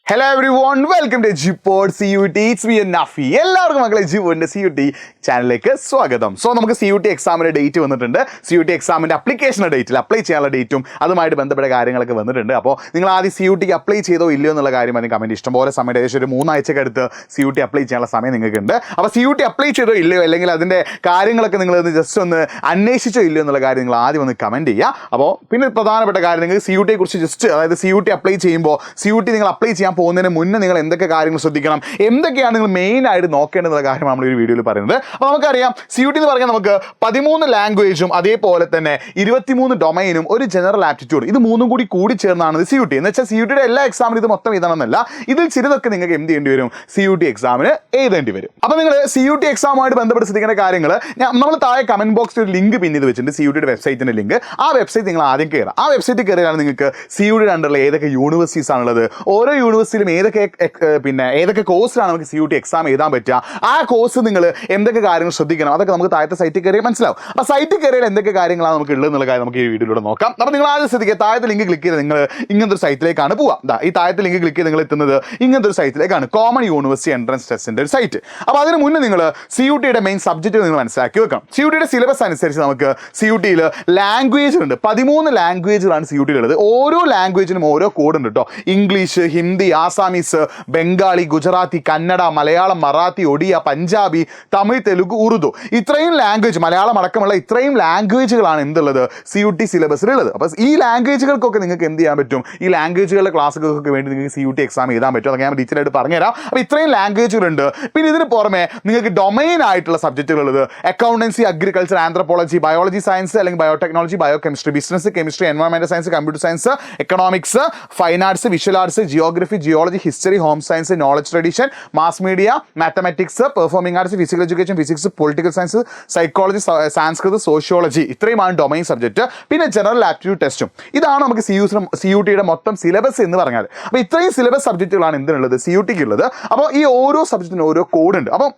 Hello everyone, welcome to Gpod CUT. It's me Nafi. എല്ലാവർക്കും മക്കളെ ജിപ്പോഡിന്റെ CUT ചാനലിലേക്ക് സ്വാഗതം. സോ നമുക്ക് CUT എക്സാമിന്റെ ഡേറ്റ് വന്നിട്ടുണ്ട്. CUT എക്സാമിന്റെ അപ്ലിക്കേഷൻ്റെ ഡേറ്റിൽ അപ്ലൈ ചെയ്യാനുള്ള ഡേറ്റും അതുമായിട്ട് ബന്ധപ്പെട്ട കാര്യങ്ങളൊക്കെ വന്നിട്ടുണ്ട്. അപ്പോൾ നിങ്ങൾ ആദ്യം CUTക്ക് അപ്ലൈ ചെയ്തോ ഇല്ലയോ എന്നുള്ള കാര്യം അതിന് കമൻറ്റ് ഇഷ്ടംപോലെ സമയം ഏകദേശം ഒരു 3 ആഴ്ചക്ക് അടുത്ത് CUT അപ്ലൈ ചെയ്യാനുള്ള സമയം നിങ്ങൾക്കുണ്ട്. അപ്പോൾ CUT അപ്ലൈ ചെയ്തോ ഇല്ലയോ അല്ലെങ്കിൽ അതിൻ്റെ കാര്യങ്ങളൊക്കെ നിങ്ങൾ ജസ്റ്റ് ഒന്ന് അന്വേഷിച്ചോ ഇല്ലയോ എന്നുള്ള കാര്യം നിങ്ങൾ ആദ്യം ഒന്ന് കമൻറ്റ് ചെയ്യുക. അപ്പോൾ പിന്നെ പ്രധാനപ്പെട്ട കാര്യം നിങ്ങൾ CUTയെ കുറിച്ച് ജസ്റ്റ് അതായത് CUT അപ്ലൈ ചെയ്യുമ്പോൾ CUT നിങ്ങൾ അപ്ലൈ ചെയ്യാൻ പോകുന്നതിന് മുന്നേ നിങ്ങൾ എന്തൊക്കെ കാര്യങ്ങൾ ശ്രദ്ധിക്കണം, എന്തൊക്കെയാണ് നിങ്ങൾ മെയിനായിട്ട് നോക്കേണ്ടതെന്നുള്ള കാര്യമാണ് നമ്മൾ ഈ വീഡിയോയിൽ പറയുന്നത്. അപ്പോൾ നമുക്കറിയാം CUT എന്ന് പറഞ്ഞാൽ നമുക്ക് 13 ലാംഗ്വേജും അതേപോലെ തന്നെ 23 ഡൊമൈനും ഒരു ജനറൽ ആപ്റ്റിറ്റ്യൂഡ് ഇത് മൂന്നും കൂടി ചേർന്നാണ് CUT എന്ന് വെച്ചാൽ CUTയുടെ എല്ലാ എക്സാമിനും ഇത് മൊത്തം എഴുതണമെന്നല്ല, ഇതിൽ ചിലതൊക്കെ നിങ്ങൾക്ക് എന്ത് ചെയ്യേണ്ടി വരും, CUT എക്സാമിന് എഴുതേണ്ടി വരും. അപ്പോൾ നിങ്ങൾ CUT എക്സാമുമായിട്ട് ബന്ധപ്പെട്ട് ശ്രദ്ധിക്കേണ്ട കാര്യങ്ങൾ നമ്മൾ താഴെ കമന്റ് ബോക്സിൽ ഒരു ലിങ്ക് പിൻ ചെയ്ത് വെച്ചിട്ടുണ്ട്, CUTയുടെ വെബ്സൈറ്റിൻ്റെ ലിങ്ക്. ആ വെബ്സൈറ്റ് നിങ്ങൾ ആദ്യം കയറുക. ആ വെബ്സൈറ്റിൽ കയറിയാണ് നിങ്ങൾക്ക് CUTയുടെ അണ്ടറിൽ ഏതൊക്കെ യൂണിവേഴ്സിറ്റീസ് ആണുള്ളത്, ഓരോ യൂണിവേഴ്സിറ്റിയിലും ഏതൊക്കെ കോഴ്സിലാണ് നമുക്ക് CUT എക്സാം എഴുതാൻ പറ്റുക, ആ കോഴ്സ് നിങ്ങൾ എന്തൊക്കെ കാര്യങ്ങൾ ശ്രദ്ധിക്കണം, അതൊക്കെ നമുക്ക് താഴത്തെ സൈറ്റിൽ കയറിയാൽ മനസ്സിലാവും. അപ്പോൾ സൈറ്റിൽ കയറിയാൽ എന്തൊക്കെ കാര്യങ്ങളാണ് നമുക്ക് ഉള്ളത് എന്നുള്ള കാര്യം നമുക്ക് ഈ വീഡിയോയിലൂടെ നോക്കാം. അപ്പോൾ നിങ്ങൾ ആദ്യം ശ്രദ്ധിക്കുക, താഴത്തെ ലിങ്ക് ക്ലിക്ക് ചെയ്ത് നിങ്ങൾ ഇങ്ങനത്തെ ഒരു സൈറ്റിലേക്കാണ് പോവുക. ഈ താഴത്തെ ലിങ്ക് ക്ലിക്ക് ചെയ്ത് നിങ്ങൾ എത്തുന്നത് ഇങ്ങനത്തെ ഒരു സൈറ്റിലേക്കാണ്, കോമൺ യൂണിവേഴ്സിറ്റി എൻട്രൻസ് ടെസ്റ്റിൻ്റെ ഒരു സൈറ്റ്. അപ്പോൾ അതിന് മുന്നേ നിങ്ങൾ CUTയുടെ മെയിൻ സബ്ജക്റ്റ് നിങ്ങൾ മനസ്സിലാക്കി വെക്കണം. CUTയുടെ സിലബസ് അനുസരിച്ച് നമുക്ക് CUTയിൽ ലാംഗ്വേജുകളുണ്ട്, 13 ലാംഗ്വേജുകളാണ് CUTയിലുള്ളത്. ഓരോ ലാംഗ്വേജിനും ഓരോ കോഡ് ഉണ്ട് കേട്ടോ. ഇംഗ്ലീഷ്, ഹിന്ദി, ആസാമീസ്, ബംഗാളി, ഗുജറാത്തി, കന്നഡ, മലയാളം, മറാത്തി, ഒഡിയ, പഞ്ചാബി, തമിഴ്, തെലുഗു, ഉറുദു, ഇത്രയും ലാംഗ്വേജ്, മലയാളം അടക്കമുള്ള ഇത്രയും ലാംഗ്വേജുകളാണ് എന്തുള്ളത് CUT സിലബസിലുള്ളത്. അപ്പോൾ ഈ ലാംഗ്വേജുകൾക്കൊക്കെ നിങ്ങൾക്ക് എന്ത് ചെയ്യാൻ പറ്റും, ഈ ലാംഗ്വേജുകളുടെ ക്ലാസ്സുകൾക്ക് വേണ്ടി നിങ്ങൾക്ക് CUT എക്സാം എഴുതാൻ പറ്റും. അതൊക്കെ ഞാൻ ഡീറ്റെയിൽ ആയിട്ട് പറഞ്ഞുതരാം. അപ്പോൾ ഇത്രയും ലാംഗ്വേജുകളുണ്ട്. പിന്നെ ഇതിന് പുറമെ നിങ്ങൾക്ക് ഡൊമൈൻ ആയിട്ടുള്ള സബ്ജക്റ്റുകളുള്ളത് accountancy, agriculture, anthropology, biology science അല്ലെങ്കിൽ biotechnology, bio chemistry, business, chemistry, എൻവയോൺമെന്റൽ science, computer science, economics, fine arts, visual arts, geography, geology, history, home science, knowledge tradition, mass media, mathematics, performing arts, physical education, physics, political science, psychology, Sanskrit, sociology, ഇത്രയുമാണ് domain subject. പിന്നെ general aptitude ടെസ്റ്റും. ഇതാണ് നമുക്ക് CUTയുടെ മൊത്തം syllabus എന്ന് പറഞ്ഞാൽ. അപ്പോൾ ഇത്രയും സിലബസ് സബ്ജക്റ്റുകളാണ് എന്തിനുള്ളത്, CUTക്ക് ഉള്ളത്. അപ്പോൾ ഈ ഓരോ സബ്ജക്റ്റിനും ഓരോ കോഡ് ഉണ്ട്. അപ്പോൾ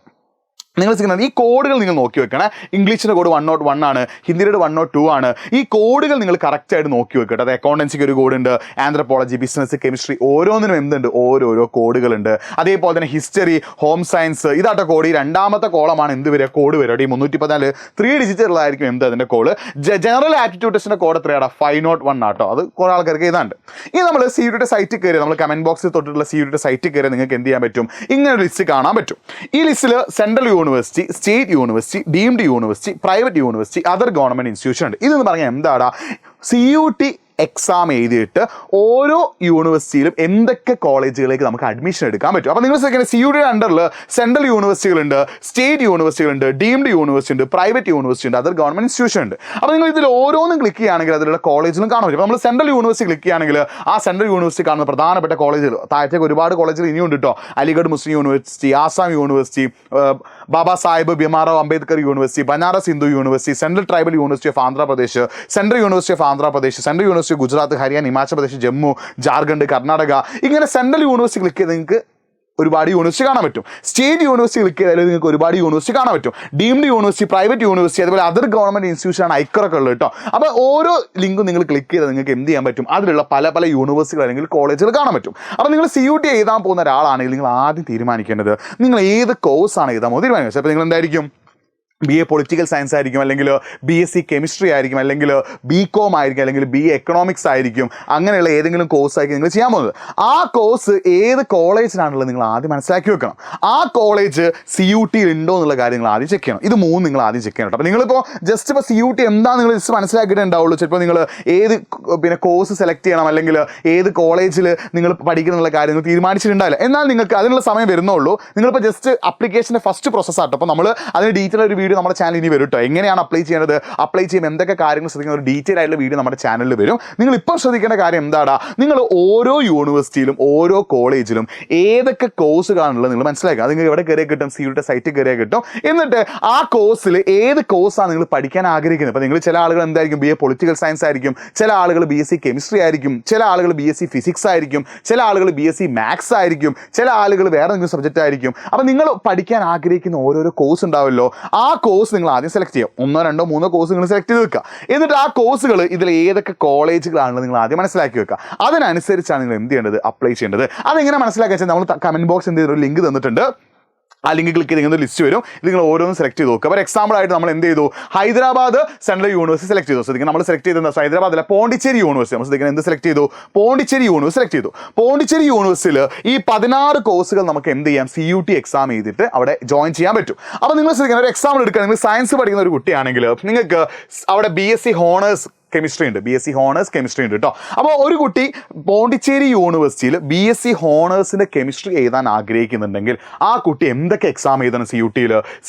നിങ്ങൾ ചെയ്യുന്നത് ഈ കോഡുകൾ നിങ്ങൾ നോക്കി വെക്കണേ. ഇംഗ്ലീഷിൻ്റെ കോഡ് 101 ആണ്, ഹിന്ദിയുടെ 102 ആണ്. ഈ കോഡുകൾ നിങ്ങൾ കറക്റ്റായിട്ട് നോക്കി വെക്കട്ടെ. അത് അക്കൗണ്ടൻസിക്ക് ഒരു കോഡുണ്ട്, ആന്ത്രപ്പോളജി, ബിസിനസ്, കെമിസ്ട്രി, ഓരോന്നിനും എന്തുണ്ട്, ഓരോരോ കോഡുകളുണ്ട്. അതേപോലെ തന്നെ ഹിസ്റ്ററി, ഹോം സയൻസ്, ഇതാട്ടോ കോഡ്. ഈ രണ്ടാമത്തെ കോളമാണ് എന്ത് വരിക, കോഡ് വരിക. ഈ 314 3 ഡിജിറ്റുകളായിരിക്കും എന്ത് അതിൻ്റെ കോഡ്. ജനറൽ ആപ്റ്റിറ്റ്യൂഡ് ടെസ്റ്റിൻ്റെ കോഡ് എത്രയാണ്, 501 ആട്ടോ. അത് കുറേ ആൾക്കാർക്ക് ഇതാണ്ട്. ഇനി നമ്മൾ CUTയുടെ സൈറ്റിൽ കയറി, നമ്മൾ കമൻറ്റ് ബോക്സിൽ തൊട്ടിട്ടുള്ള CUTയുടെ സൈറ്റിൽ കയറി നിങ്ങൾക്ക് എന്ത് ചെയ്യാൻ പറ്റും, ഇങ്ങനെ ഒരു ലിസ്റ്റ് കാണാൻ പറ്റും. ഈ ലിസ്റ്റിൽ central university, state university, deemed university, private university, other government institution ഉണ്ട്. ഇതെന്ന് പറഞ്ഞാൽ എന്താടാ, CUT എക്സാം എഴുതിയിട്ട് ഓരോ യൂണിവേഴ്സിറ്റിയിലും എന്തൊക്കെ കോളേജുകളിലേക്ക് നമുക്ക് അഡ്മിഷൻ എടുക്കാൻ പറ്റും. അപ്പോൾ നിങ്ങൾ CUTയുടെ അണ്ടറിൽ സെൻട്രൽ യൂണിവേഴ്സിറ്റികളുണ്ട്, സ്റ്റേറ്റ് യൂണിവേഴ്സിറ്റികളുണ്ട്, ഡീംഡ് യൂണിവേഴ്സിറ്റി ഉണ്ട്, പ്രൈവറ്റ് യൂണിവേഴ്സിറ്റി ഉണ്ട്, അതർ ഗവൺമെൻറ് ഇൻസ്റ്റിറ്റ്യൂഷൻ ഉണ്ട്. അപ്പോൾ നിങ്ങൾ ഇതിൽ ഓരോന്നും ക്ലിക്ക് ചെയ്യുകയാണെങ്കിൽ അതിലുള്ള കോളേജിലും കാണാൻ പറ്റും. അപ്പോൾ നമ്മൾ സെൻട്രൽ യൂണിവേഴ്സിറ്റി ക്ലിക്ക് ചെയ്യുകയാണെങ്കിൽ ആ സെൻട്രൽ യൂണിവേഴ്സിറ്റി കാണുന്ന പ്രധാനപ്പെട്ട കോളേജുകൾ, താഴത്തേക്ക് ഒരുപാട് കോളേജുകൾ ഇനിയുണ്ട് കേട്ടോ. Aligarh Muslim University, Assam University, Baba Saheb Bhimrao Ambedkar University, Banaras Hindu University, Central Tribal University of Andhra Pradesh, Central University of Andhra Pradesh, Central University Gujarat, Haryana, Himachal Pradesh, Jammu, Jharkhand, Karnataka, ഇങ്ങനെ സെൻട്രൽ യൂണിവേഴ്സിറ്റി ക്ലിക്ക് ചെയ്ത് നിങ്ങൾക്ക് ഒരുപാട് യൂണിവേഴ്സിറ്റി കാണാൻ പറ്റും. സ്റ്റേറ്റ് യൂണിവേഴ്സിറ്റി ക്ലിക്ക് ചെയ്താൽ നിങ്ങൾക്ക് ഒരുപാട് യൂണിവേഴ്സിറ്റി കാണാൻ പറ്റും. ഡീംഡ് യൂണിവേഴ്സിറ്റി, പ്രൈവറ്റ് യൂണിവേഴ്സിറ്റി, അതുപോലെ അതർ ഗവൺമെൻറ് ഇൻസ്റ്റിറ്റ്യൂഷൻ ഐക്കറൊക്കെ ഉള്ളത് കേട്ടോ. അപ്പോൾ ഓരോ ലിങ്കും നിങ്ങൾ ക്ലിക്ക് ചെയ്താൽ നിങ്ങൾക്ക് എന്ത് ചെയ്യാൻ പറ്റും, അതിലുള്ള പല യൂണിവേഴ്സിറ്റികൾ അല്ലെങ്കിൽ കോളേജുകൾ കാണാൻ പറ്റും. അപ്പോൾ നിങ്ങൾ CUT എഴുതാൻ പോകുന്ന ഒരാളാണെങ്കിൽ നിങ്ങൾ ആദ്യം തീരുമാനിക്കേണ്ടത് നിങ്ങൾ ഏത് കോഴ്സാണ് എഴുതാൻ പോകുന്നത് തീരുമാനിക്കുക. അപ്പോൾ നിങ്ങൾ എന്തായിരിക്കും, BA പൊളിറ്റിക്കൽ സയൻസ് ആയിരിക്കും, അല്ലെങ്കിൽ BSc കെമിസ്ട്രി ആയിരിക്കും, അല്ലെങ്കിൽ BCom ആയിരിക്കും, അല്ലെങ്കിൽ BA എക്കണോമിക്സ് ആയിരിക്കും. അങ്ങനെയുള്ള ഏതെങ്കിലും കോഴ്സ് ആയിരിക്കും നിങ്ങൾ ചെയ്യാൻ പോകുന്നത്. ആ കോഴ്സ് ഏത് കോളേജിലാണുള്ളത് നിങ്ങൾ ആദ്യം മനസ്സിലാക്കി വെക്കണം. ആ കോളേജ് CUTയിൽ ഉണ്ടോ എന്നുള്ള കാര്യങ്ങൾ ആദ്യം ചെക്ക് ചെയ്യണം. ഇത് മൂന്ന് നിങ്ങൾ ആദ്യം ചെക്ക് ചെയ്യണം. അപ്പോൾ നിങ്ങളിപ്പോൾ ജസ്റ്റ് ഇപ്പോൾ CUT എന്താണെന്ന് നിങ്ങൾ ജസ്റ്റ് മനസ്സിലാക്കിയിട്ട് ഉണ്ടാവുള്ളൂ. ചിലപ്പോൾ നിങ്ങൾ ഏത് കോഴ്സ് സെലക്ട് ചെയ്യണം, അല്ലെങ്കിൽ ഏത് കോളേജിൽ നിങ്ങൾ പഠിക്കണം എന്നുള്ള കാര്യങ്ങൾ തീരുമാനിച്ചിട്ടുണ്ടാവില്ല. എന്നാൽ നിങ്ങൾക്ക് അതിനുള്ള സമയം വരുന്നുള്ളൂ. നിങ്ങളിപ്പോൾ ജസ്റ്റ് അപ്ലിക്കേഷൻ്റെ ഫസ്റ്റ് പ്രോസസ്സാട്ടോ. അപ്പോൾ നമ്മൾ അതിന് ഡീറ്റെയിൽ ഒരു വീഡിയോ നമ്മുടെ ചാനൽ ഇനി വരും കേട്ടോ. എങ്ങനെയാണ് അപ്ലൈ ചെയ്യേണ്ടത്, അപ്ലൈ ചെയ്യുമ്പോൾ എന്തൊക്കെ കാര്യങ്ങൾ ശ്രദ്ധിക്കുന്ന ഒരു ഡീറ്റെയിൽ ആയിട്ടുള്ള വീഡിയോ നമ്മുടെ ചാനലിൽ വരും. നിങ്ങൾ ഇപ്പോൾ ശ്രദ്ധിക്കേണ്ട കാര്യം എന്താടാ, നിങ്ങൾ ഓരോ യൂണിവേഴ്സിറ്റിയിലും ഓരോ കോളേജിലും ഏതൊക്കെ കോഴ്സുകളാണുള്ളത് നിങ്ങൾ മനസ്സിലാക്കുക. അത് നിങ്ങൾക്ക് എവിടെ കയറിയാൽ കിട്ടും, CUTയുടെ സൈറ്റിൽ കയറിയാൽ കിട്ടും. എന്നിട്ട് ആ കോഴ്സിൽ ഏത് കോഴ്സാണ് നിങ്ങൾ പഠിക്കാൻ ആഗ്രഹിക്കുന്നത്. അപ്പോൾ നിങ്ങൾ ചില ആളുകൾ എന്തായിരിക്കും, BA പൊളിറ്റിക്കൽ സയൻസ് ആയിരിക്കും, ചില ആളുകൾ BSc കെമിസ്ട്രി ആയിരിക്കും, ചില ആളുകൾ BSc ഫിസിക്സ് ആയിരിക്കും, ചില ആളുകൾ BSc മാത്സ് ആയിരിക്കും, ചില ആളുകൾ വേറെ എന്തെങ്കിലും സബ്ജക്റ്റ് ആയിരിക്കും. അപ്പോൾ നിങ്ങൾ പഠിക്കാൻ ആഗ്രഹിക്കുന്ന ഓരോരോ കോഴ്സ് ഉണ്ടാവുമല്ലോ, ആ കോഴ്സ് നിങ്ങൾ ആദ്യം സെലക്ട് ചെയ്യുക. 1, 2, 3 കോഴ്സ് നിങ്ങൾ സെലക്ട് ചെയ്ത് വെക്കുക. എന്നിട്ട് ആ കോഴ്സുകൾ ഇതിൽ ഏതൊക്കെ കോളേജുകളാണെന്ന് നിങ്ങൾ ആദ്യം മനസ്സിലാക്കി വെക്കുക. അതിനനുസരിച്ചാണ് നിങ്ങൾ എന്ത് ചെയ്യേണ്ടത്, അപ്ലൈ ചെയ്യേണ്ടത്. അതെങ്ങനെ മനസ്സിലാക്കുക വെച്ചാൽ നമ്മൾ കമന്റ് ബോക്സ് എന്ത് ചെയ്തൊരു ലിങ്ക് തന്നിട്ടുണ്ട്. ആ ലിങ്ക് ക്ലിക്ക് ചെയ്ത് ഇങ്ങനെ ലിസ്റ്റ് വരും. ഇത് നിങ്ങൾ ഓരോന്നും സെലക്ട് ചെയ്ത് നോക്കുക. അപ്പോൾ എക്സാമ്പിൾ ആയിട്ട് നമ്മൾ എന്ത് ചെയ്തു, ഹൈദരാബാദ് സെൻട്രൽ യൂണിവേഴ്സിറ്റി സെലക്ട് ചെയ്തു. ശ്രദ്ധിക്കുക, നമ്മൾ സെലക്ട് ചെയ്തത് ഹൈദരാബാദിലെ പോണ്ടിച്ചേരി യൂണിവേഴ്സിറ്റി. നമ്മൾ ശ്രദ്ധിക്കുന്നത് എന്ത് സെലക്ട് ചെയ്തു, പോണ്ടിച്ചേരി യൂണിവേഴ്സിറ്റി സെലക്ട് ചെയ്തു. പോണ്ടിച്ചേരി യൂണിവേഴ്സിറ്റിയിൽ ഈ 16 കോഴ്സുകൾ നമുക്ക് എന്ത് ചെയ്യാം, CUT എക്സാം ചെയ്തിട്ട് അവിടെ ജോയിൻ ചെയ്യാൻ പറ്റും. അപ്പോൾ നിങ്ങൾ ശ്രദ്ധിക്കുന്ന ഒരു എക്സാമ്പിൾ എടുക്കുക. നിങ്ങൾ സയൻസ് പഠിക്കുന്ന ഒരു കുട്ടിയാണെങ്കിൽ നിങ്ങൾക്ക് അവിടെ BSc ഹോണേഴ്സ് കെമിസ്ട്രി ഉണ്ട്, BSc ഹോണേഴ്സ് കെമിസ്ട്രി ഉണ്ട് കേട്ടോ. അപ്പോൾ ഒരു കുട്ടി പോണ്ടിച്ചേരി യൂണിവേഴ്സിറ്റിയിൽ BSc ഹോണേഴ്സിൻ്റെ കെമിസ്ട്രി എഴുതാൻ ആഗ്രഹിക്കുന്നുണ്ടെങ്കിൽ ആ കുട്ടി എന്തൊക്കെ എക്സാം എഴുതണം,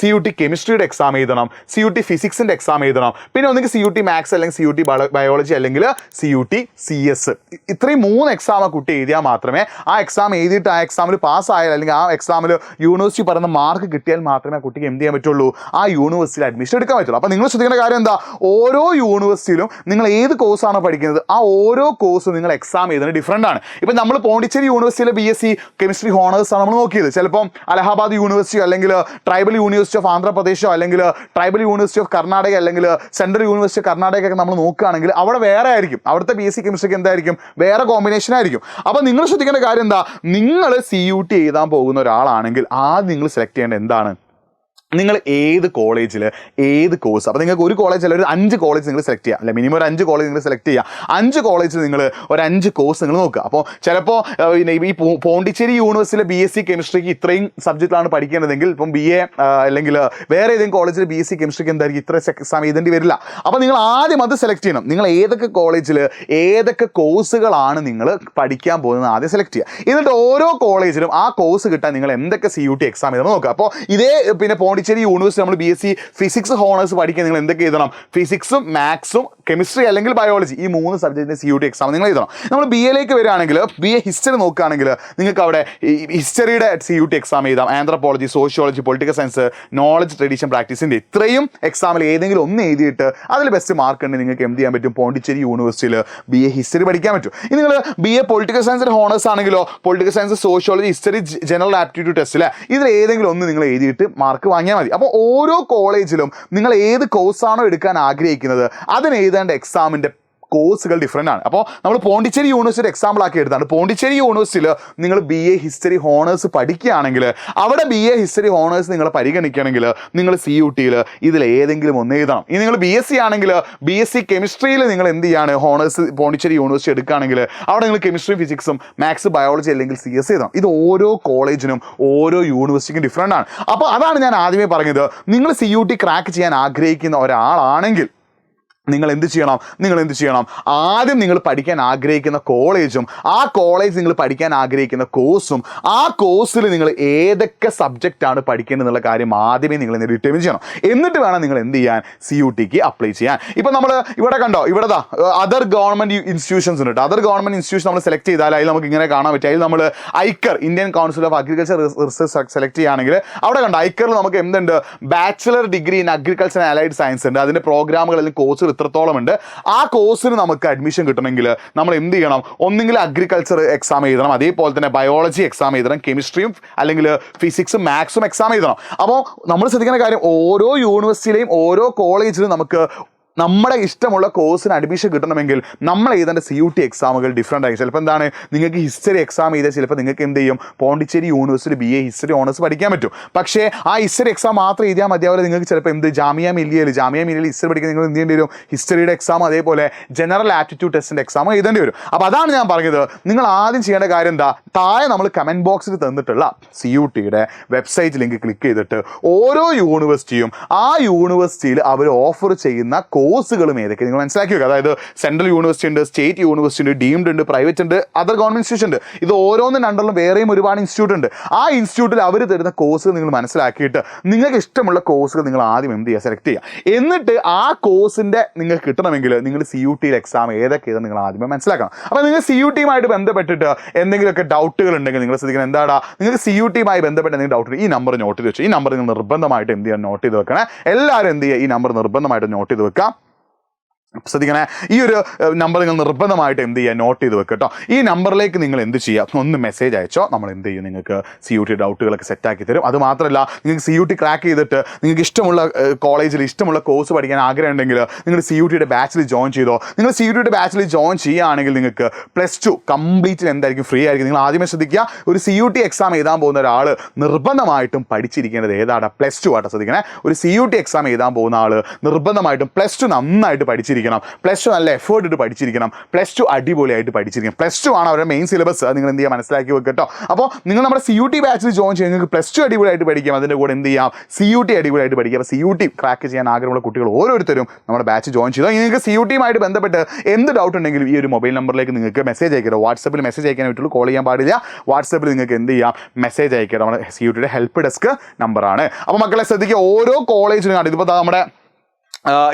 CUT കെമിസ്ട്രിയുടെ എക്സാം എഴുതണം, CUT ഫിസിക്സിൻ്റെ എക്സാം എഴുതണം, പിന്നെ ഒന്നെങ്കിൽ CUT മാത്സ് അല്ലെങ്കിൽ CUT ബയോളജി അല്ലെങ്കിൽ CUT CS. ഇത്രയും 3 എക്സാം ആ കുട്ടി എഴുതിയാൽ മാത്രമേ ആ എക്സാം എഴുതിയിട്ട് ആ എക്സാമിൽ പാസ്സായാൽ അല്ലെങ്കിൽ ആ എക്സാമിൽ യൂണിവേഴ്സിറ്റി പറയുന്ന മാർക്ക് കിട്ടിയാൽ മാത്രമേ ആ കുട്ടിക്ക് എന്ത് ചെയ്യാൻ പറ്റുള്ളൂ, ആ യൂണിവേഴ്സിറ്റിയിൽ അഡ്മിഷൻ എടുക്കാൻ പറ്റുള്ളൂ. അപ്പോൾ നിങ്ങൾ ശ്രദ്ധിക്കേണ്ട കാര്യം എന്താ, ഓരോ യൂണിവേഴ്സിറ്റിയിലും നിങ്ങൾ ഏത് കോഴ്സാണോ പഠിക്കുന്നത് ആ ഓരോ കോഴ്സും നിങ്ങൾ എക്സാം ചെയ്തത് ഡിഫറൻ്റ് ആണ്. ഇപ്പം നമ്മൾ പോണ്ടിച്ചേരി യൂണിവേഴ്സിറ്റിയിലെ BSc കെമിസ്ട്രി ഹോണേഴ്സ് ആണ് നമ്മൾ നോക്കിയത്. ചിലപ്പം അലഹാബാദ് യൂണിവേഴ്സിറ്റിയോ അല്ലെങ്കിൽ ട്രൈബൽ യൂണിവേഴ്സിറ്റി ഓഫ് ആന്ധ്രാപ്രദേശോ അല്ലെങ്കിൽ ട്രൈബൽ യൂണിവേഴ്സിറ്റി ഓഫ് കർണാടക അല്ലെങ്കിൽ സെൻട്രൽ യൂണിവേഴ്സിറ്റി ഓഫ് കർണാടക ഒക്കെ നമ്മൾ നോക്കുകയാണെങ്കിൽ അവിടെ വേറെ ആയിരിക്കും, അവിടുത്തെ BSc കെമിസ്ട്രിക്ക് എന്തായിരിക്കും, വേറെ കോമ്പിനേഷൻ ആയിരിക്കും. അപ്പോൾ നിങ്ങൾ ശ്രദ്ധിക്കേണ്ട കാര്യം എന്താ, നിങ്ങൾ CUT എഴുതാൻ പോകുന്ന ഒരാളാണെങ്കിൽ ആദ്യം നിങ്ങൾ സെലക്ട് ചെയ്യേണ്ടത് എന്താണ്, നിങ്ങൾ ഏത് കോളേജിൽ ഏത് കോഴ്സ്. അപ്പോൾ നിങ്ങൾക്ക് ഒരു കോളേജിൽ ഒരു 5 കോളേജ് നിങ്ങൾ സെലക്ട് ചെയ്യുക, അല്ല മിനിമം ഒരു 5 കോളേജ് നിങ്ങൾ സെലക്ട് ചെയ്യുക. 5 കോളേജിൽ നിങ്ങൾ ഒരു 5 കോഴ്സ് നിങ്ങൾ നോക്കുക. അപ്പോൾ ചിലപ്പോൾ ഈ പോണ്ടിച്ചേരി യൂണിവേഴ്സിറ്റിയിലെ BSc കെമിസ്ട്രിക്ക് ഇത്രയും സബ്ജക്റ്റിലാണ് പഠിക്കേണ്ടതെങ്കിൽ ഇപ്പം BA അല്ലെങ്കിൽ വേറെ ഏതെങ്കിലും കോളേജിൽ BSc കെമിസ്ട്രിക്ക് എന്തായിരിക്കും ഇത്ര എക്സാം എഴുതേണ്ടി വരില്ല. അപ്പോൾ നിങ്ങൾ ആദ്യം അത് സെലക്ട് ചെയ്യണം. നിങ്ങൾ ഏതൊക്കെ കോളേജിൽ ഏതൊക്കെ കോഴ്സുകളാണ് നിങ്ങൾ പഠിക്കാൻ പോകുന്നത് ആദ്യം സെലക്ട് ചെയ്യുക. എന്നിട്ട് ഓരോ കോളേജിലും ആ കോഴ്സ് കിട്ടാൻ നിങ്ങൾ എന്തൊക്കെ CUT എക്സാം എഴുതണം നോക്കുക. അപ്പോൾ ഇതേ പിന്നെ പോണ്ടിച്ചേരി യൂണിവേഴ്സിറ്റി നമ്മൾ BSc ഫിസിക്സ് ഹോണേഴ്സ് പഠിക്കാൻ നിങ്ങൾ എന്തൊക്കെ എഴുതണം, ഫിസിക്സും മാത്സും കെമിസ്ട്രി അല്ലെങ്കിൽ ബയോളജി ഈ 3 സബ്ജക്റ്റിൻ്റെ CUT എക്സാം നിങ്ങൾ എഴുതണം. നമ്മൾ BAയിലേക്ക് വരികയാണെങ്കിൽ BA ഹിസ്റ്ററി നോക്കുകയാണെങ്കിൽ നിങ്ങൾക്ക് അവിടെ ഹിസ്റ്ററിയുടെ CUT എക്സാം എഴുതാം, anthropology, sociology, political science, knowledge, tradition, പ്രാക്ടീസിൻ്റെ ഇത്രയും എക്സാമിൽ ഏതെങ്കിലും ഒന്ന് എഴുതിയിട്ട് അതിൽ ബെസ്റ്റ് മാർക്ക് ഉണ്ടെങ്കിൽ നിങ്ങൾക്ക് എന്ത് ചെയ്യാൻ പറ്റും, പോണ്ടിച്ചേരി യൂണിവേഴ്സിറ്റിയിൽ BA ഹിസ്റ്ററി പഠിക്കാൻ പറ്റും. ഇനി നിങ്ങൾ BA പൊളിറ്റിക്കൽ സയൻസിൻ്റെ ഹോണേഴ്സ് ആണെങ്കിലോ political science, sociology, history, general aptitude ടെസ്റ്റിൽ ഇതിൽ ഏതെങ്കിലും ഒന്ന് നിങ്ങൾ എഴുതിയിട്ട് മാർക്ക് വാങ്ങിയാൽ മതി. അപ്പോൾ ഓരോ കോളേജിലും നിങ്ങൾ ഏത് കോഴ്സാണോ എടുക്കാൻ ആഗ്രഹിക്കുന്നത് അതിന് എഴുതേണ്ട എക്സാമിൻ്റെ കോഴ്സുകൾ ഡിഫറൻ്റ് ആണ്. അപ്പോൾ നമ്മൾ പോണ്ടിച്ചേരി യൂണിവേഴ്സിറ്റി എക്സാമ്പിൾ ആക്കി എടുത്താണ്. പോണ്ടിച്ചേരി യൂണിവേഴ്സിറ്റിയിൽ നിങ്ങൾ BA ഹിസ്റ്ററി ഹോണേഴ്സ് പഠിക്കുകയാണെങ്കിൽ അവിടെ BA ഹിസ്റ്ററി ഹോണേഴ്സ് നിങ്ങൾ പരിഗണിക്കുകയാണെങ്കിൽ നിങ്ങൾ CUTയിൽ ഇതിൽ ഏതെങ്കിലും ഒന്ന് എഴുതണം. ഇനി നിങ്ങൾ BSc ആണെങ്കിൽ BSc കെമിസ്ട്രിയിൽ നിങ്ങൾ എന്ത് ചെയ്യാണ്, ഹോണേഴ്സ് പോണ്ടിച്ചേരി യൂണിവേഴ്സിറ്റി എടുക്കുകയാണെങ്കിൽ അവിടെ നിങ്ങൾ കെമിസ്ട്രി, ഫിസിക്സും മാത്സ്, ബയോളജി അല്ലെങ്കിൽ CS എഴുതണം. ഇത് ഓരോ കോളേജിനും ഓരോ യൂണിവേഴ്സിറ്റിക്കും ഡിഫറൻ്റ് ആണ്. അപ്പോൾ അതാണ് ഞാൻ ആദ്യമേ പറഞ്ഞത്, നിങ്ങൾ CUT ക്രാക്ക് ചെയ്യാൻ ആഗ്രഹിക്കുന്ന ഒരാളാണെങ്കിൽ നിങ്ങൾ എന്ത് ചെയ്യണം, ആദ്യം നിങ്ങൾ പഠിക്കാൻ ആഗ്രഹിക്കുന്ന കോളേജും ആ കോളേജ് നിങ്ങൾ പഠിക്കാൻ ആഗ്രഹിക്കുന്ന കോഴ്സും ആ കോഴ്സിൽ നിങ്ങൾ ഏതൊക്കെ സബ്ജക്റ്റാണ് പഠിക്കേണ്ടത് എന്നുള്ള കാര്യം ആദ്യമേ നിങ്ങൾ ഡിറ്റർമിൻ ചെയ്യണം. എന്നിട്ട് വേണം നിങ്ങൾ എന്ത് ചെയ്യാൻ, CUTക്ക് അപ്ലൈ ചെയ്യാൻ. ഇപ്പം നമ്മൾ ഇവിടെ കണ്ടോ, ഇവിടെ അതർ ഗവൺമെൻറ് ഇൻസ്റ്റിറ്റ്യൂഷൻസ് ഉണ്ട്. അതർ ഗവൺമെൻറ് ഇൻസ്റ്റിറ്റ്യൂഷൻ നമ്മൾ സെലക്ട് ചെയ്താൽ അതിൽ നമുക്ക് ഇങ്ങനെ കാണാൻ പറ്റും. അതിൽ നമ്മൾ Iker, Indian council of agriculture research select ചെയ്യുകയാണെങ്കിൽ അവിടെ കണ്ടോ ഐക്കറിൽ നമുക്ക് എന്തുണ്ട്, bachelor degree in agriculture and allied science ഉണ്ട്. അതിൻ്റെ പ്രോഗ്രാമുകൾ അല്ലെങ്കിൽ കോഴ്സുകൾ ഇത്രത്തോളം ഉണ്ട്. ആ കോഴ്സിന് നമുക്ക് അഡ്മിഷൻ കിട്ടണമെങ്കിൽ നമ്മൾ എന്ത് ചെയ്യണം, ഒന്നെങ്കിൽ അഗ്രികൾച്ചർ എക്സാം എഴുതണം, അതേപോലെ തന്നെ ബയോളജി എക്സാം എഴുതണം, കെമിസ്ട്രിയും അല്ലെങ്കിൽ ഫിസിക്സും മാത്സും എക്സാം എഴുതണം. അപ്പോൾ നമ്മൾ ശ്രദ്ധിക്കുന്ന കാര്യം, ഓരോ യൂണിവേഴ്സിറ്റിയിലെയും ഓരോ കോളേജിലും നമുക്ക് നമ്മുടെ ഇഷ്ടമുള്ള കോഴ്സിന് അഡ്മിഷൻ കിട്ടണമെങ്കിൽ നമ്മൾ എഴുതേണ്ട CUT എക്സാമുകൾ ഡിഫറൻ്റ് ആയി. ചിലപ്പോൾ എന്താണ്, നിങ്ങൾക്ക് ഹിസ്റ്ററി എക്സാം ചെയ്താൽ ചിലപ്പോൾ നിങ്ങൾക്ക് എന്ത് ചെയ്യും, Pondicherry university BA history owners പഠിക്കാൻ പറ്റും. പക്ഷേ ആ ഹിസ്റ്ററി എക്സാം മാത്രം എഴുതിയാൽ മതിയാവില്ല. നിങ്ങൾക്ക് ചിലപ്പോൾ ജാമിയ മില്ലിയയിൽ ഹിസ്റ്ററി പഠിക്കാൻ നിങ്ങൾ എന്ത് ചെയ്യേണ്ടി വരും, ഹിസ്റ്ററിയുടെ എക്സാം അതേപോലെ ജനറൽ ആപ്റ്റിറ്റ്യൂഡ് ടെസ്റ്റിൻ്റെ എക്സാം എഴുതേണ്ടി വരും. അപ്പോൾ അതാണ് ഞാൻ പറഞ്ഞത്, നിങ്ങൾ ആദ്യം ചെയ്യേണ്ട കാര്യം എന്താ, താഴെ നമ്മൾ കമൻറ്റ് ബോക്സിൽ തന്നിട്ടുള്ള CUTയുടെ വെബ്സൈറ്റ് ലിങ്ക് ക്ലിക്ക് ചെയ്തിട്ട് ഓരോ യൂണിവേഴ്സിറ്റിയും ആ യൂണിവേഴ്സിറ്റിയിൽ അവർ ഓഫർ ചെയ്യുന്ന കോഴ്സുകളും ഏതൊക്കെ നിങ്ങൾ മനസ്സിലാക്കി വെക്കുക. അതായത് സെൻട്രൽ യൂണിവേഴ്സിറ്റി ഉണ്ട്, സ്റ്റേറ്റ് യൂണിവേഴ്സിറ്റി ഉണ്ട്, ഡീംഡ് ഉണ്ട്, പ്രൈവറ്റ് ഉണ്ട്, അതർ ഗവൺമെൻറ് ഇൻസ്റ്റിറ്റ്യൂഷൻ ഉണ്ട്. ഇത് ഓരോന്നും രണ്ടെണ്ണം വേറെയും ഒരുപാട് ഇൻസ്റ്റിറ്റ്യൂട്ട് ഉണ്ട്. ആ ഇൻസ്റ്റിറ്റ്യൂട്ടിൽ അവർ തരുന്ന കോഴ്സുകൾ നിങ്ങൾ മനസ്സിലാക്കിയിട്ട് നിങ്ങൾക്ക് ഇഷ്ടമുള്ള കോഴ്സുകൾ നിങ്ങൾ ആദ്യം എന്ത് ചെയ്യുക, സെലക്ട് ചെയ്യുക. എന്നിട്ട് ആ കോഴ്സിൻ്റെ നിങ്ങൾക്ക് കിട്ടണമെങ്കിൽ നിങ്ങൾ CUTയിൽ എക്സാം ഏതൊക്കെ നിങ്ങൾ ആദ്യമേ മനസ്സിലാക്കണം. അപ്പോൾ നിങ്ങൾ CUTയുമായിട്ട് ബന്ധപ്പെട്ടിട്ട് എന്തെങ്കിലുമൊക്കെ ഡൗട്ടുകൾ ഉണ്ടെങ്കിൽ നിങ്ങൾ ശ്രദ്ധിക്കണം. എന്താടാ, നിങ്ങൾക്ക് CUTയുമായി ബന്ധപ്പെട്ട് എന്തെങ്കിലും ഡൗട്ട് ഈ നമ്പർ നോട്ട് ചെയ്ത് വെച്ചു. ഈ നമ്പർ നിങ്ങൾ നിർബന്ധമായിട്ട് എന്ത് ചെയ്യാൻ നോട്ട് ചെയ്ത് വെക്കണം. എല്ലാവരും എന്ത് ചെയ്യുക, ഈ നമ്പർ നിർബന്ധമായിട്ട് നോട്ട് ചെയ്ത് വെക്കാം. ശ്രദ്ധിക്കണേ, ഈ ഒരു നമ്പർ നിങ്ങൾ നിർബന്ധമായിട്ട് എന്ത് ചെയ്യുക, നോട്ട് ചെയ്ത് വെക്കുക കേട്ടോ. ഈ നമ്പറിലേക്ക് നിങ്ങൾ എന്ത് ചെയ്യുക, ഒന്ന് മെസ്സേജ് അയച്ചോ, നമ്മൾ എന്ത് ചെയ്യും, നിങ്ങൾക്ക് CUT ഡൗട്ടുകളൊക്കെ സെറ്റാക്കി തരും. അത് മാത്രമല്ല, നിങ്ങൾക്ക് CUT ക്രാക്ക് ചെയ്തിട്ട് നിങ്ങൾക്ക് ഇഷ്ടമുള്ള കോളേജിൽ ഇഷ്ടമുള്ള കോഴ്സ് പഠിക്കാൻ ആഗ്രഹം ഉണ്ടെങ്കിൽ നിങ്ങൾ CUT ബാച്ചിൽ ജോയിൻ ചെയ്തോ. നിങ്ങൾ CUT ബാച്ചിൽ ജോയിൻ ചെയ്യുകയാണെങ്കിൽ നിങ്ങൾക്ക് +2 കംപ്ലീറ്റ് എന്തായിരിക്കും, ഫ്രീ ആയിരിക്കും. നിങ്ങൾ ആദ്യമേ ശ്രദ്ധിക്കുക, ഒരു CUT എക്സാം എഴുതാൻ പോകുന്ന ഒരാൾ നിർബന്ധമായിട്ടും പഠിച്ചിരിക്കേണ്ടത് ഏതാണ്, +2 ആട്ടോ. ശ്രദ്ധിക്കണേ, ഒരു CUT എക്സാം എഴുതാൻ പോകുന്ന ആൾ നിർബന്ധമായിട്ടും +2 നന്നായിട്ട് പഠിച്ചിരിക്കണം. +2 നല്ല എഫേർട്ട് ഇട്ട് പഠിച്ചിരിക്കണം. +2 അടിപൊളിയായിട്ട് പഠിച്ചിരിക്കണം. +2 ആണ് അവരുടെ മെയിൻ സിലബസ്. അത് നിങ്ങൾ എന്ത് ചെയ്യുക, മനസ്സിലാക്കി വെക്കുക കേട്ടോ. അപ്പോൾ നിങ്ങൾ നമ്മുടെ CUT ബാച്ചിൽ ജോയിൻ ചെയ്യുക, നിങ്ങൾക്ക് +2 അടിപൊളിയായിട്ട് പഠിക്കാം. അതിൻ്റെ കൂടെ എന്ത് ചെയ്യാം, CUT അടിപൊളിയായിട്ട് പഠിക്കുക. അപ്പോൾ CUT ക്രാക്ക് ചെയ്യാൻ ആഗ്രഹമുള്ള കുട്ടികൾ ഓരോരുത്തരും നമ്മുടെ ബാച്ച് ജോയിൻ ചെയ്തോ. നിങ്ങൾക്ക് CUT-യുമായിട്ട് ബന്ധപ്പെട്ട് എന്ത് ഡൗട്ട് ഉണ്ടെങ്കിലും ഈ ഒരു മൊബൈൽ നമ്പറിലേക്ക് നിങ്ങൾക്ക് മെസ്സേജ് അയക്കുക. വാട്സപ്പിൽ മെസ്സേജ് അയക്കാൻ പറ്റുള്ളൂ, കോൾ ചെയ്യാൻ പാടില്ല. വാട്സപ്പിൽ നിങ്ങൾക്ക് എന്ത് ചെയ്യാം, മെസ്സേജ് അയക്കുക. നമ്മുടെ CUT-യുടെ ഹെൽപ്പ് ഡെസ്ക് നമ്പറാണ്. അപ്പോൾ മക്കളെ ശ്രദ്ധിക്കുക, ഓരോ കോളേജിലും കാണും. ഇതിപ്പോൾ നമ്മുടെ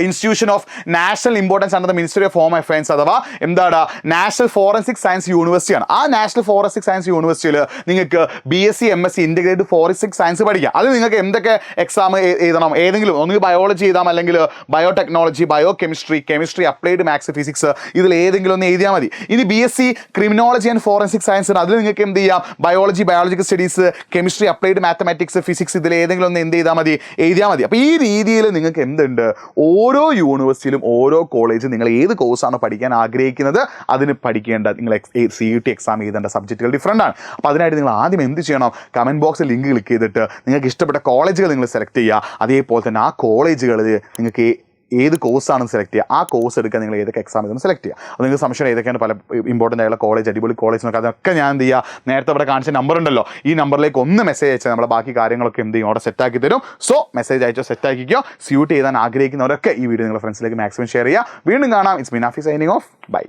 institution of national importance under the ministry of home affairs, അഥവാ എന്താണ്, നാഷണൽ ഫോറൻസിക് സയൻസ് യൂണിവേഴ്സിറ്റിയാണ്. ആ നാഷണൽ ഫോറൻസിക് സയൻസ് യൂണിവേഴ്സിറ്റിയിൽ നിങ്ങൾക്ക് BSc MSc integrated forensic science പഠിക്കാം. അത് നിങ്ങൾക്ക് എന്തൊക്കെ എക്സാം എഴുതണം, ഏതെങ്കിലും ഒന്നുകിൽ ബയോളജി എഴുതാം, അല്ലെങ്കിൽ biotechnology, bio chemistry applied maths physics, ഇതിൽ ഏതെങ്കിലും ഒന്ന് എഴുതിയാൽ മതി. ഇനി BSc criminology and forensic science, അതിൽ നിങ്ങൾക്ക് എന്ത് ചെയ്യാം, biological studies, chemistry applied mathematics physics, ഇതിൽ ഏതെങ്കിലും ഒന്ന് എന്ത് ചെയ്താൽ മതി, എഴുതിയാൽ മതി. അപ്പോൾ ഈ രീതിയിൽ നിങ്ങൾക്ക് എന്തുണ്ട്, ഓരോ യൂണിവേഴ്സിറ്റിയിലും ഓരോ കോളേജും നിങ്ങൾ ഏത് കോഴ്സാണോ പഠിക്കാൻ ആഗ്രഹിക്കുന്നത് അതിന് പഠിക്കേണ്ട നിങ്ങൾ CUT എക്സാം എഴുതേണ്ട സബ്ജക്റ്റുകൾ ഡിഫറൻ്റ് ആണ്. അപ്പോൾ അതിനായിട്ട് നിങ്ങൾ ആദ്യം എന്ത് ചെയ്യണം, കമൻറ്റ് ബോക്സിൽ ലിങ്ക് ക്ലിക്ക് ചെയ്തിട്ട് നിങ്ങൾക്ക് ഇഷ്ടപ്പെട്ട കോളേജുകൾ നിങ്ങൾ സെലക്ട് ചെയ്യുക. അതേപോലെ തന്നെ ആ കോളേജുകളിൽ നിങ്ങൾക്ക് ഏത് കോഴ്സാണെന്ന് സെലക്ട് ചെയ്യുക, ആ കോഴ്സ് എടുക്കാൻ നിങ്ങൾ ഏതൊക്കെ എക്സാം ഇതൊന്ന് സെലക്ട് ചെയ്യുക. അപ്പോൾ നിങ്ങൾക്ക് സംശയം ഏതൊക്കെയാണ് പല ഇമ്പോർട്ടൻ്റ് ആയിട്ടുള്ള കോളേജ്, അടിപൊളി കോളേജ് നോക്കുക. അതൊക്കെ ഞാൻ എന്ത് ചെയ്യുക, നേരത്തെ ഇവിടെ കാണിച്ച നമ്പർ ഉണ്ടല്ലോ, ഈ നമ്പറിലേക്ക് ഒന്ന് മെസ്സേജ് അയച്ചാൽ നമ്മളെ ബാക്കി കാര്യങ്ങളൊക്കെ എന്ത് ചെയ്യും, അവിടെ സെറ്റാക്കി തരും. സോ മെസ്സേജ് അയച്ചോ, സെറ്റാക്കിക്കോ. CUT എഴുതാൻ ആഗ്രഹിക്കുന്നവരൊക്കെ ഈ വീഡിയോ നിങ്ങളുടെ ഫ്രണ്ട്സിലേക്ക് മാക്സിമം ഷെയർ ചെയ്യുക. വീണ്ടും കാണാം. It's me Nafi signing off. By.